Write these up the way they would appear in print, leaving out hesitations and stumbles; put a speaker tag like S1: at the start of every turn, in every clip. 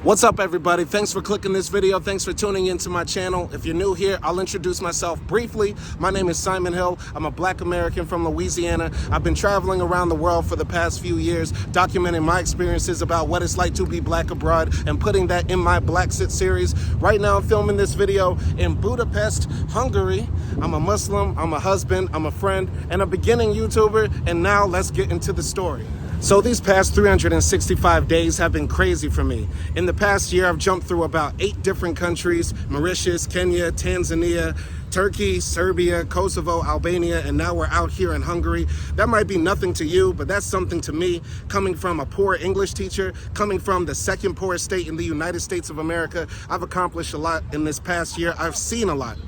S1: What's up, everybody? Thanks for clicking this video. Thanks for tuning into my channel. If you're new here, I'll introduce myself briefly. My name is Simon Hill. I'm a Black American from Louisiana. I've been traveling around the world for the past few years, documenting my experiences about what it's like to be black abroad and putting that in my Black Sit series. Right now, I'm filming this video in Budapest, Hungary. I'm a Muslim, I'm a husband, I'm a friend, and a beginning YouTuber. And now let's get into the story. So these past 365 days have been crazy for me. In the past year, I've jumped through about 8 different countries: Mauritius, Kenya, Tanzania, Turkey, Serbia, Kosovo, Albania, and now we're out here in Hungary. That might be nothing to you, but that's something to me. Coming from a poor English teacher, coming from the second poorest state in the United States of America, I've accomplished a lot in this past year. I've seen a lot.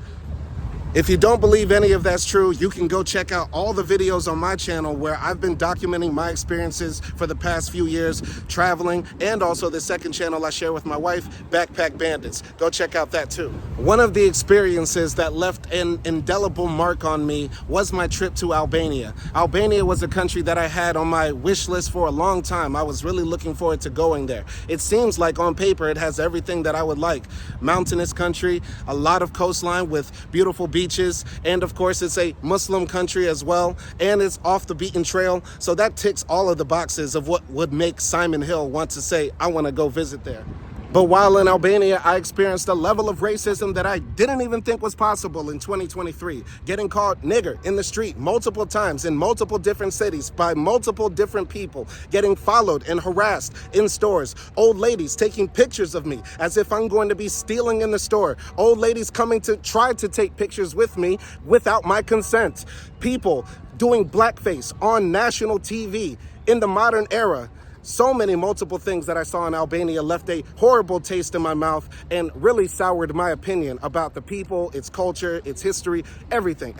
S1: If you don't believe any of that's true, you can go check out all the videos on my channel where I've been documenting my experiences for the past few years traveling, and also the second channel I share with my wife, Backpack Bandits. Go check out that too. One of the experiences that left an indelible mark on me was my trip to Albania. Albania was a country that I had on my wish list for a long time. I was really looking forward to going there. It seems like on paper it has everything that I would like. Mountainous country, a lot of coastline with beautiful beaches, and of course it's a Muslim country as well, and it's off the beaten trail, so that ticks all of the boxes of what would make Simon Hill want to say, I want to go visit there. But while in Albania, I experienced a level of racism that I didn't even think was possible in 2023. Getting called nigger in the street multiple times in multiple different cities by multiple different people. Getting followed and harassed in stores. Old ladies taking pictures of me as if I'm going to be stealing in the store. Old ladies coming to try to take pictures with me without my consent. People doing blackface on national TV in the modern era. So many multiple things that I saw in Albania left a horrible taste in my mouth and really soured my opinion about the people, its culture, its history, everything.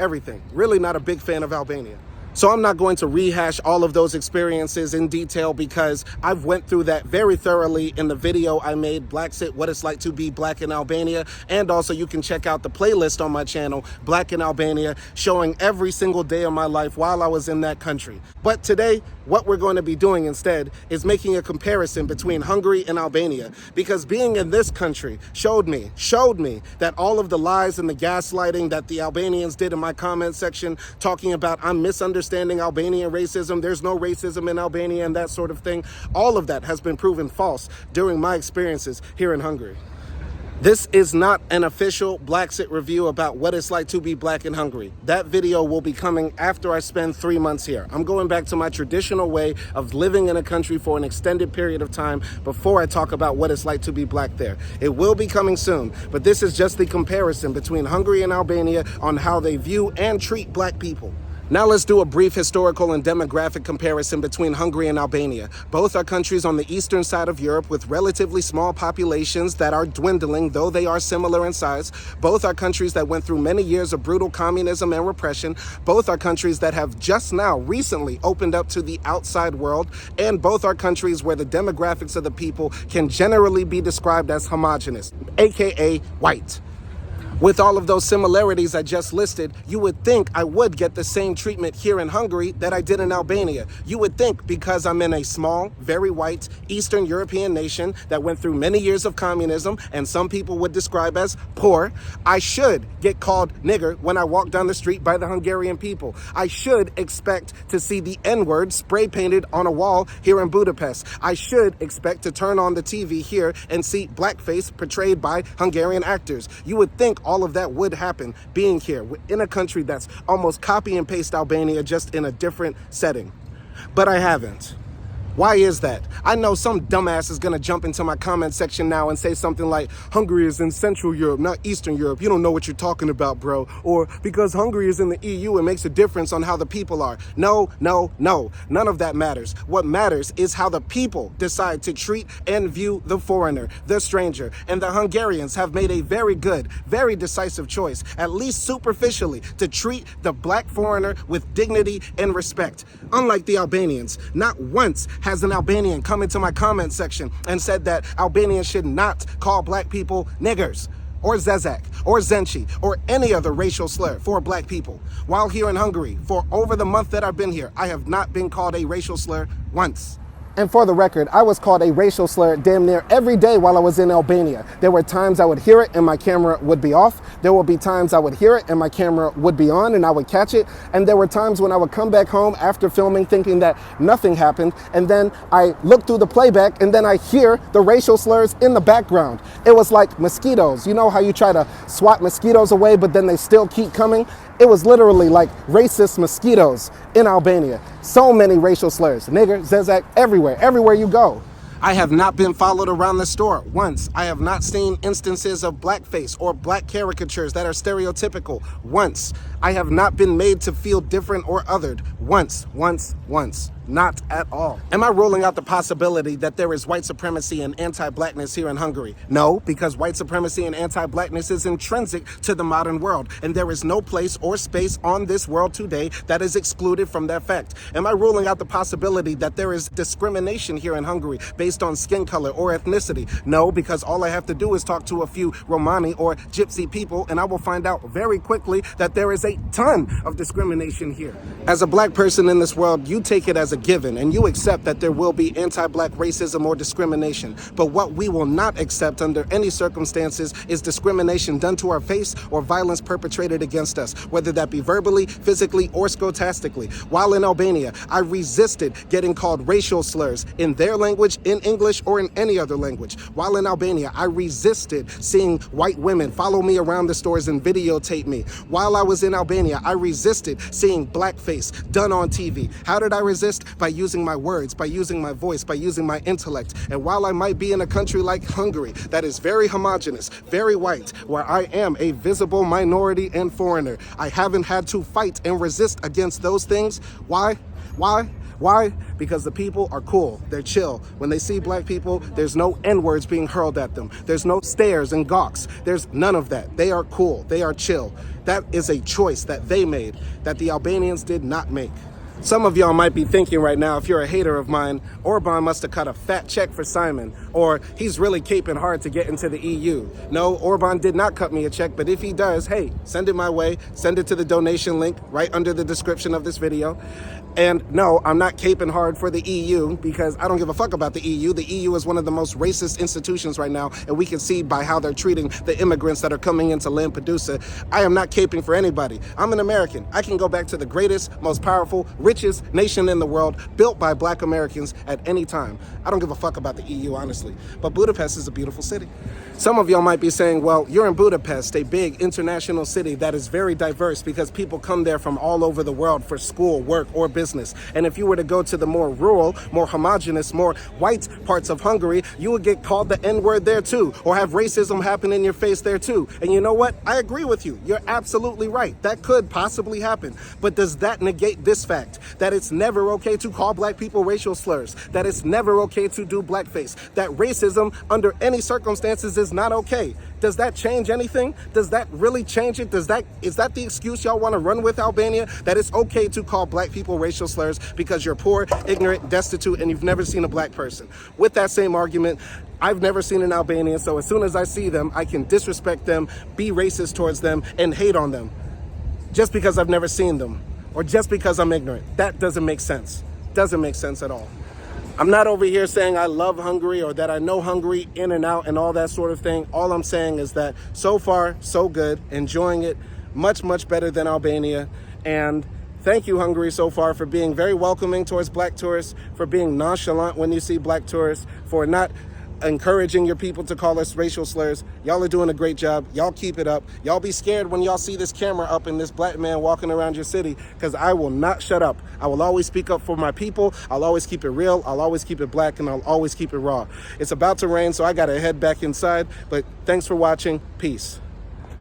S1: Really not a big fan of Albania. So I'm not going to rehash all of those experiences in detail because I've went through that very thoroughly in the video I made, Black Sit, What It's Like to Be Black in Albania. And also you can check out the playlist on my channel, Black in Albania, showing every single day of my life while I was in that country. But today, what we're going to be doing instead is making a comparison between Hungary and Albania, because being in this country showed me that all of the lies and the gaslighting that the Albanians did in my comment section, talking about I'm misunderstanding Albanian racism, there's no racism in Albania and that sort of thing, all of that has been proven false during my experiences here in Hungary. This is not an official Black Sit review about what it's like to be black in Hungary. That video will be coming after I spend 3 months here. I'm going back to my traditional way of living in a country for an extended period of time before I talk about what it's like to be black there. It will be coming soon, but this is just the comparison between Hungary and Albania on how they view and treat black people. Now let's do a brief historical and demographic comparison between Hungary and Albania. Both are countries on the eastern side of Europe with relatively small populations that are dwindling, though they are similar in size. Both are countries that went through many years of brutal communism and repression. Both are countries that have just now recently opened up to the outside world. And both are countries where the demographics of the people can generally be described as homogenous, aka white. With all of those similarities I just listed, you would think I would get the same treatment here in Hungary that I did in Albania. You would think because I'm in a small, very white, Eastern European nation that went through many years of communism and some people would describe as poor, I should get called nigger when I walk down the street by the Hungarian people. I should expect to see the N-word spray painted on a wall here in Budapest. I should expect to turn on the TV here and see blackface portrayed by Hungarian actors. You would think all of that would happen being here in a country that's almost copy and paste Albania, just in a different setting. But I haven't. Why is that? I know some dumbass is gonna jump into my comment section now and say something like, Hungary is in Central Europe, not Eastern Europe. You don't know what you're talking about, bro. Or because Hungary is in the EU, it makes a difference on how the people are. No. None of that matters. What matters is how the people decide to treat and view the foreigner, the stranger. And the Hungarians have made a very good, very decisive choice, at least superficially, to treat the black foreigner with dignity and respect. Unlike the Albanians, not once has an Albanian come into my comment section and said that Albanians should not call black people niggers, or Zezak, or Zenchi, or any other racial slur for black people. While here in Hungary, for over the month that I've been here, I have not been called a racial slur once. And for the record, I was called a racial slur damn near every day while I was in Albania. There were times I would hear it and my camera would be off. There would be times I would hear it and my camera would be on and I would catch it. And there were times when I would come back home after filming thinking that nothing happened. And then I look through the playback and then I hear the racial slurs in the background. It was like mosquitoes. You know how you try to swat mosquitoes away, but then they still keep coming? It was literally like racist mosquitoes in Albania. So many racial slurs, nigger, zezak, everywhere you go. I have not been followed around the store once. I have not seen instances of blackface or black caricatures that are stereotypical once. I have not been made to feel different or othered once. Not at all. Am I ruling out the possibility that there is white supremacy and anti-blackness here in Hungary? No, because white supremacy and anti-blackness is intrinsic to the modern world, and there is no place or space on this world today that is excluded from that fact. Am I ruling out the possibility that there is discrimination here in Hungary based on skin color or ethnicity? No, because all I have to do is talk to a few Romani or Gypsy people, and I will find out very quickly that there is a ton of discrimination here. As a black person in this world, you take it as a given and you accept that there will be anti-black racism or discrimination. But what we will not accept under any circumstances is discrimination done to our face or violence perpetrated against us, whether that be verbally, physically, or scholastically. While in Albania, I resisted getting called racial slurs in their language, in English, or in any other language. While in Albania, I resisted seeing white women follow me around the stores and videotape me. While I was in Albania, I resisted seeing blackface done on TV. How did I resist? By using my words, by using my voice, by using my intellect. And while I might be in a country like Hungary that is very homogenous, very white, where I am a visible minority and foreigner, I haven't had to fight and resist against those things. Why? Because the people are cool. They're chill. When they see black people, there's no N-words being hurled at them. There's no stares and gawks. There's none of that. They are cool. They are chill. That is a choice that they made, that the Albanians did not make. Some of y'all might be thinking right now, if you're a hater of mine, Orban must have cut a fat check for Simon, or he's really caping hard to get into the EU. No, Orban did not cut me a check, but if he does, hey, send it my way. Send it to the donation link right under the description of this video. And no, I'm not caping hard for the EU because I don't give a fuck about the EU. The EU is one of the most racist institutions right now, and we can see by how they're treating the immigrants that are coming into Lampedusa. I am not caping for anybody. I'm an American. I can go back to the greatest, most powerful, richest nation in the world, built by black Americans at any time. I don't give a fuck about the EU, honestly. But Budapest is a beautiful city. Some of y'all might be saying, well, you're in Budapest, a big international city that is very diverse because people come there from all over the world for school, work, or business. And if you were to go to the more rural, more homogenous, more white parts of Hungary, you would get called the N-word there too, or have racism happen in your face there too. And you know what? I agree with you. You're absolutely right. That could possibly happen. But does that negate this fact? That it's never okay to call black people racial slurs, that it's never okay to do blackface, that racism under any circumstances is not okay. Does that change anything? Does that really change it? Is that the excuse y'all want to run with, Albania? That it's okay to call black people racial slurs because you're poor, ignorant, destitute, and you've never seen a black person? With that same argument, I've never seen an Albanian, so as soon as I see them, I can disrespect them, be racist towards them, and hate on them just because I've never seen them, or just because I'm ignorant. That doesn't make sense. Doesn't make sense at all. I'm not over here saying I love Hungary or that I know Hungary in and out and all that sort of thing. All I'm saying is that so far, so good, enjoying it, much, much better than Albania. And thank you, Hungary, so far for being very welcoming towards black tourists, for being nonchalant when you see black tourists, for not encouraging your people to call us racial slurs. Y'all are doing a great job. Y'all keep it up. Y'all be scared when y'all see this camera up and this black man walking around your city, because I will not shut up. I will always speak up for my people. I'll always keep it real. I'll always keep it black, and I'll always keep it raw. It's about to rain, so I gotta head back inside, but thanks for watching. Peace.